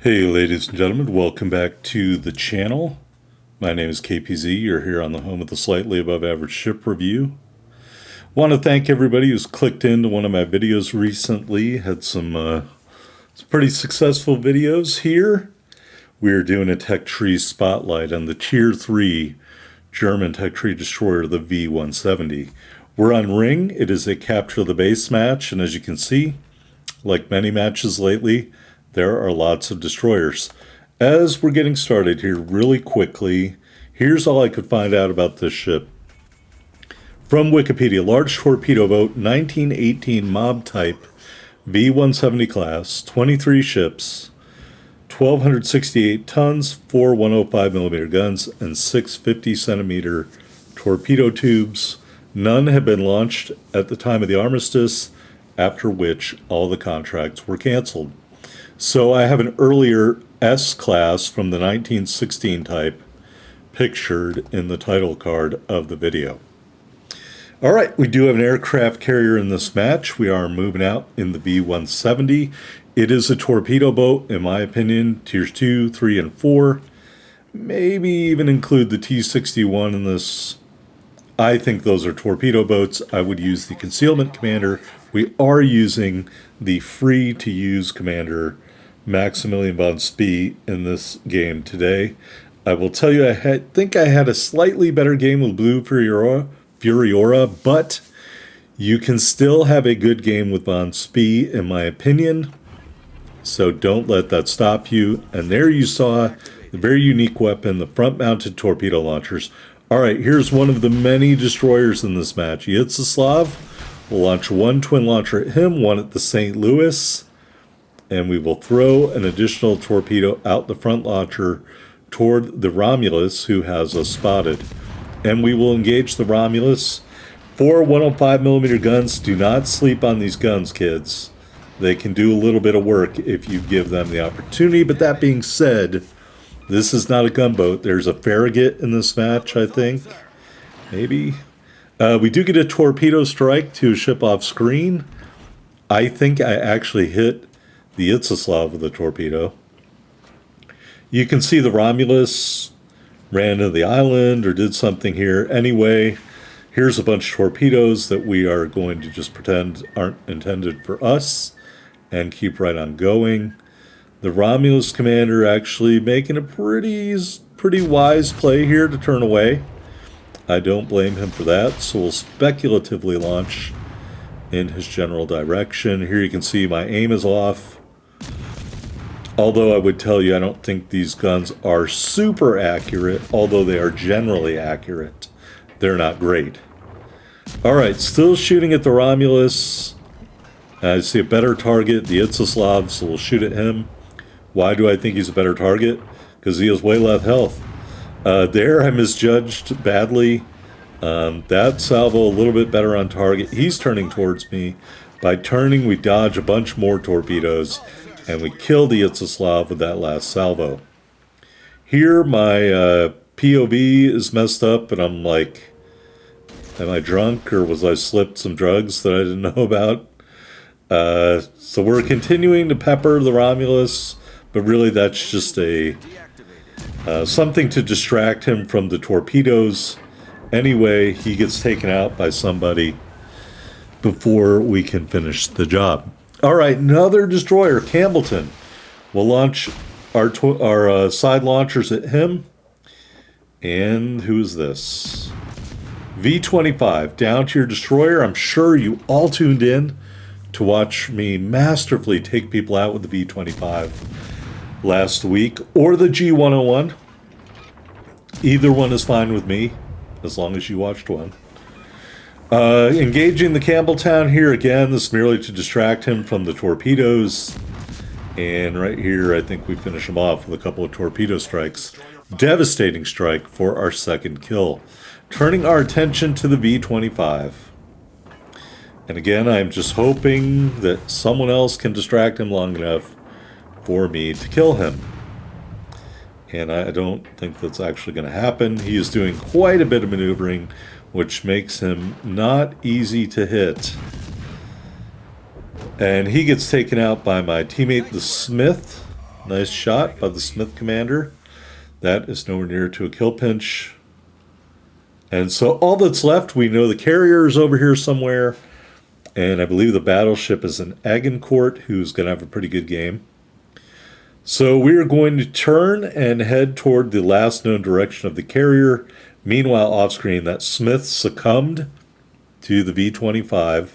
Hey ladies and gentlemen, welcome back to the channel. My name is KPZ. You're here on the home of the Slightly Above Average Ship Review. Want to thank everybody who's clicked into one of my videos recently. Had some pretty successful videos here. We're doing a tech tree spotlight on the Tier 3 German tech tree destroyer, the V-170. We're on Ring. It is a capture the base match, and as you can see, like many matches lately, there are lots of destroyers. As we're getting started here really quickly, here's all I could find out about this ship. From Wikipedia, large torpedo boat, 1918 mob type, V-170 class, 23 ships, 1,268 tons, 4 105mm guns, and 6 50-centimeter torpedo tubes. None have been launched at the time of the armistice, after which all the contracts were canceled. So I have an earlier S-class from the 1916 type pictured in the title card of the video. All right, we do have an aircraft carrier in this match. We are moving out in the V-170. It is a torpedo boat, in my opinion, tiers 2, 3, and 4. Maybe even include the T-61 in this. I think those are torpedo boats. I would use the concealment commander. We are using the free-to-use commander, Maximilian von Spee, in this game today. I will tell you, I think I had a slightly better game with Blue Furiora, but you can still have a good game with von Spee, in my opinion. So don't let that stop you. And there you saw the very unique weapon, the front-mounted torpedo launchers. All right, here's one of the many destroyers in this match. Yitzhaslav will launch one twin launcher at him, one at the St. Louis, and we will throw an additional torpedo out the front launcher toward the Romulus, who has us spotted. And we will engage the Romulus. 4 105mm guns. Do not sleep on these guns, kids. They can do a little bit of work if you give them the opportunity. But that being said, this is not a gunboat. There's a Farragut in this match, I think. Maybe. We do get a torpedo strike to a ship off screen. I think I actually hit the Yitzhaslav with a torpedo. You can see the Romulus ran to the island or did something here. Anyway, here's a bunch of torpedoes that we are going to just pretend aren't intended for us and keep right on going. The Romulus commander actually making a pretty wise play here to turn away. I don't blame him for that, so we'll speculatively launch in his general direction. Here you can see my aim is off. Although I would tell you, I don't think these guns are super accurate, although they are generally accurate. They're not great. All right, still shooting at the Romulus. I see a better target, the Yitzhaslav, so we'll shoot at him. Why do I think he's a better target? Because he has way less health. There I misjudged badly. That salvo a little bit better on target. He's turning towards me. By turning, we dodge a bunch more torpedoes, and we kill the Yitzhaslav with that last salvo. Here, my POV is messed up, and I'm like, am I drunk, or was I slipped some drugs that I didn't know about? So we're continuing to pepper the Romulus, but really that's just a something to distract him from the torpedoes. Anyway, he gets taken out by somebody before we can finish the job. All right, another destroyer, Campbellton. We'll launch our side launchers at him. And who is this? V-25, down to your destroyer. I'm sure you all tuned in to watch me masterfully take people out with the V-25 last week, or the G-101. Either one is fine with me, as long as you watched one. Engaging the Campbelltown here again. This is merely to distract him from the torpedoes. And right here, I think we finish him off with a couple of torpedo strikes. Devastating strike for our second kill. Turning our attention to the V-25. And again, I'm just hoping that someone else can distract him long enough for me to kill him. And I don't think that's actually going to happen. He is doing quite a bit of maneuvering, which makes him not easy to hit. And he gets taken out by my teammate, the Smith, Nice shot by the Smith commander. That is nowhere near to a kill pinch. And so all that's left, we know the carrier is over here somewhere. And I believe the battleship is an Agincourt, who's going to have a pretty good game. So we are going to turn and head toward the last known direction of the carrier. Meanwhile, off screen, that Smith succumbed to the V-25.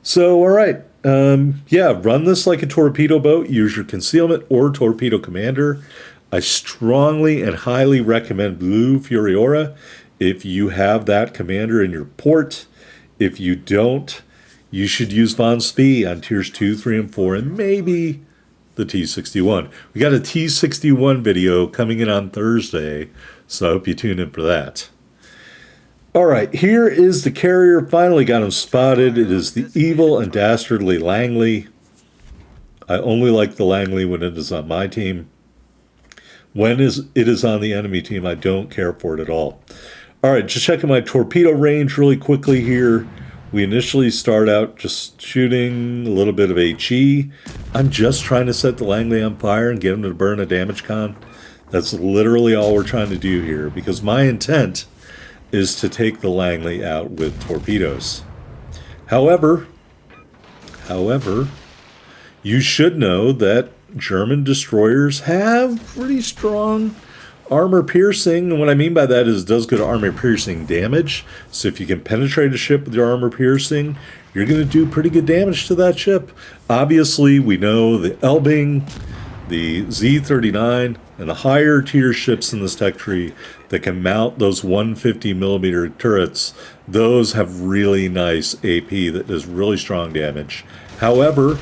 So, all right. Yeah, run this like a torpedo boat. Use your concealment or torpedo commander. I strongly and highly recommend Blue Furiora if you have that commander in your port. If you don't, you should use Von Spee on tiers 2, 3, and 4, and maybe the T61. We got a T61 video coming in on Thursday, so I hope you tune in for that. All right, here is the carrier. Finally got him spotted. It is the evil and dastardly Langley. I only like the Langley when it is on my team. When it is on the enemy team, I don't care for it at all. All right, just checking my torpedo range really quickly here. We initially start out just shooting a little bit of HE. I'm just trying to set the Langley on fire and get him to burn a damage con. That's literally all we're trying to do here, because my intent is to take the Langley out with torpedoes. However, you should know that German destroyers have pretty strong armor piercing, and what I mean by that is it does good armor piercing damage. So if you can penetrate a ship with your armor piercing, you're going to do pretty good damage to that ship. Obviously, we know the Elbing, the Z-39, and the higher tier ships in this tech tree that can mount those 150 millimeter turrets, those have really nice AP that does really strong damage. However,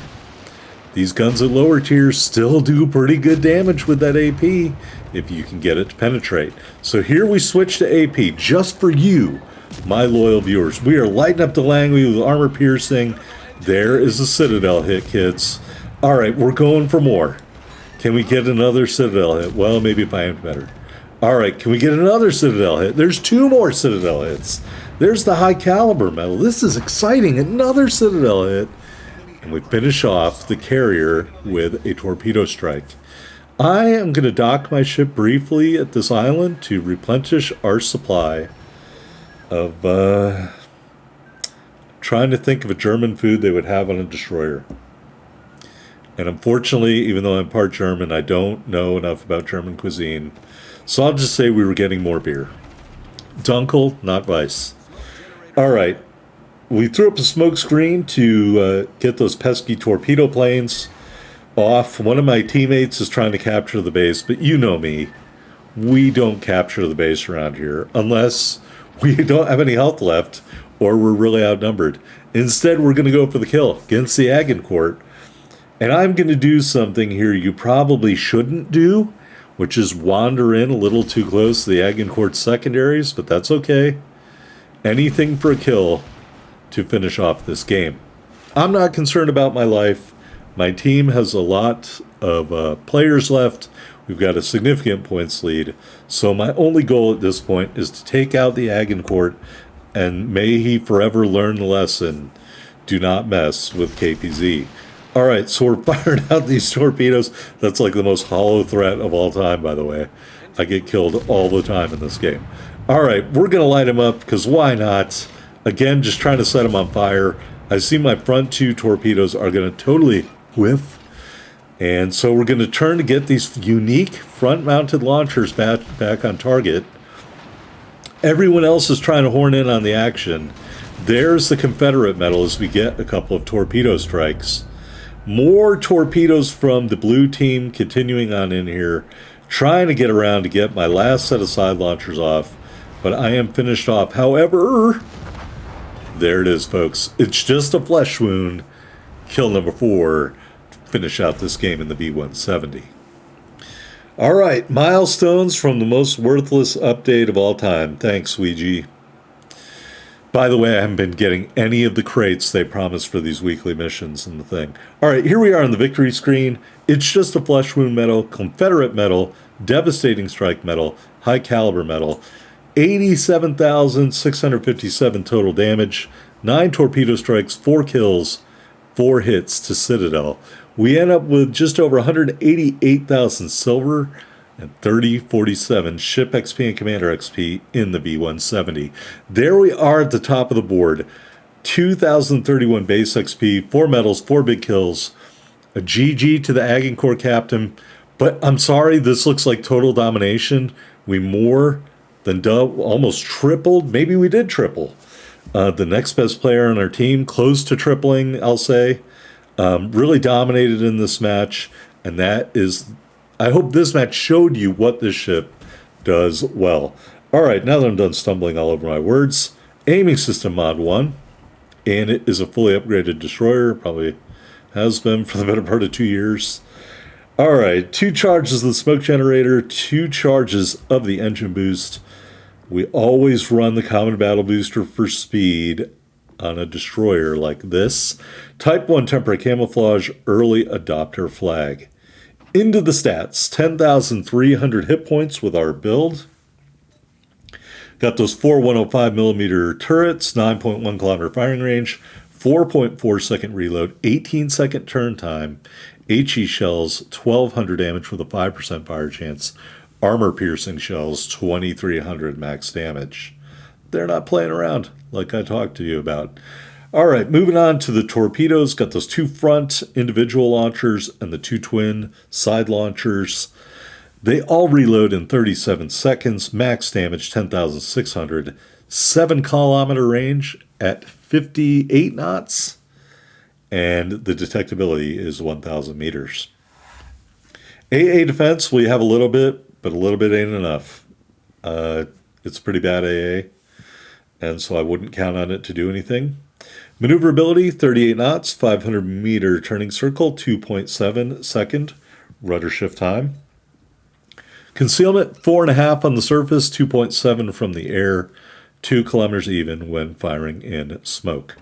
these guns at lower tiers still do pretty good damage with that AP if you can get it to penetrate. So here we switch to AP just for you, my loyal viewers. We are lighting up the Langley with armor piercing. There is a Citadel hit, kids. All right, we're going for more. Can we get another Citadel hit? Well, maybe if I am better. All right, can we get another Citadel hit? There's 2 more Citadel hits. There's the high caliber medal. This is exciting. Another Citadel hit. And we finish off the carrier with a torpedo strike. I am going to dock my ship briefly at this island to replenish our supply of trying to think of a German food they would have on a destroyer. And unfortunately, even though I'm part German, I don't know enough about German cuisine. So I'll just say we were getting more beer. Dunkel, not Weiss. All right. We threw up a smoke screen to get those pesky torpedo planes off. One of my teammates is trying to capture the base, but you know me. We don't capture the base around here unless we don't have any health left or we're really outnumbered. Instead, we're going to go for the kill against the Agincourt. And I'm going to do something here you probably shouldn't do, which is wander in a little too close to the Agincourt secondaries, but that's okay. Anything for a kill to finish off this game. I'm not concerned about my life. My team has a lot of players left. We've got a significant points lead. So my only goal at this point is to take out the Agincourt, and may he forever learn the lesson. Do not mess with KPZ. All right, so we're firing out these torpedoes. That's like the most hollow threat of all time, by the way. I get killed all the time in this game. All right, we're going to light them up, because why not? Again, just trying to set them on fire. I see my front 2 torpedoes are going to totally whiff. And so we're going to turn to get these unique front-mounted launchers back on target. Everyone else is trying to horn in on the action. There's the Confederate medal as we get a couple of torpedo strikes. More torpedoes from the blue team continuing on in here, trying to get around to get my last set of side launchers off. But I am finished off. However, there it is, folks. It's just a flesh wound. Kill number 4 to finish out this game in the V-170. All right, milestones from the most worthless update of all time. Thanks, Ouija. By the way, I haven't been getting any of the crates they promised for these weekly missions and the thing. All right, here we are on the victory screen. It's just a flesh wound medal, Confederate medal, devastating strike medal, high caliber medal, 87,657 total damage, 9 torpedo strikes, 4 kills, 4 hits to Citadel. We end up with just over 188,000 silver and 3047 ship XP and commander XP in the V-170. There we are at the top of the board. 2,031 base XP, 4 medals, 4 big kills, a GG to the Agincourt captain. But I'm sorry, this looks like total domination. We more than almost tripled. Maybe we did triple. The next best player on our team, close to tripling, I'll say, really dominated in this match. And that is, I hope this match showed you what this ship does well. All right, now that I'm done stumbling all over my words, aiming system mod 1. And it is a fully upgraded destroyer, probably has been for the better part of 2 years. All right, 2 charges of the smoke generator, 2 charges of the engine boost. We always run the common battle booster for speed on a destroyer like this. Type 1 temporary camouflage, early adopter flag. Into the stats, 10,300 hit points with our build. Got those 4 105mm turrets, 9.1 kilometer firing range, 4.4 second reload, 18 second turn time, HE shells, 1,200 damage with a 5% fire chance, armor piercing shells, 2,300 max damage. They're not playing around like I talked to you about. All right, moving on to the torpedoes. Got those 2 front individual launchers and the 2 twin side launchers. They all reload in 37 seconds, max damage 10,600, 7 kilometer range at 58 knots, and the detectability is 1,000 meters. AA defense, we have a little bit, but a little bit ain't enough. It's pretty bad AA, and so I wouldn't count on it to do anything. Maneuverability, 38 knots, 500 meter turning circle, 2.7 second rudder shift time. Concealment, 4.5 on the surface, 2.7 from the air, 2 kilometers even when firing in smoke.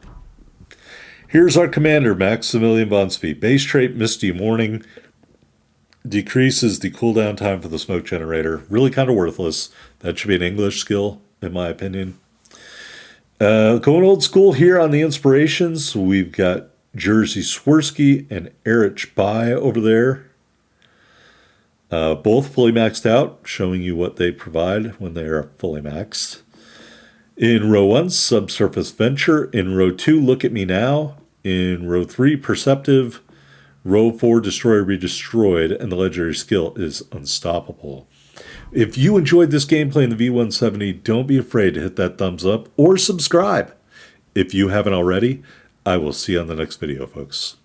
Here's our commander, Maximilian von Spee. Base trait, Misty Morning. Decreases the cooldown time for the smoke generator. Really kind of worthless. That should be an English skill, in my opinion. Going old school here on the inspirations. We've got Jerzy Swirsky and Erich Bai over there. Both fully maxed out, showing you what they provide when they are fully maxed. In row 1, Subsurface Venture. In row 2, Look at Me Now. In row 3, Perceptive. Row 4, Destroy Redestroyed. And the legendary skill is Unstoppable. If you enjoyed this gameplay in the V-170, don't be afraid to hit that thumbs up or subscribe. If you haven't already, I will see you on the next video, folks.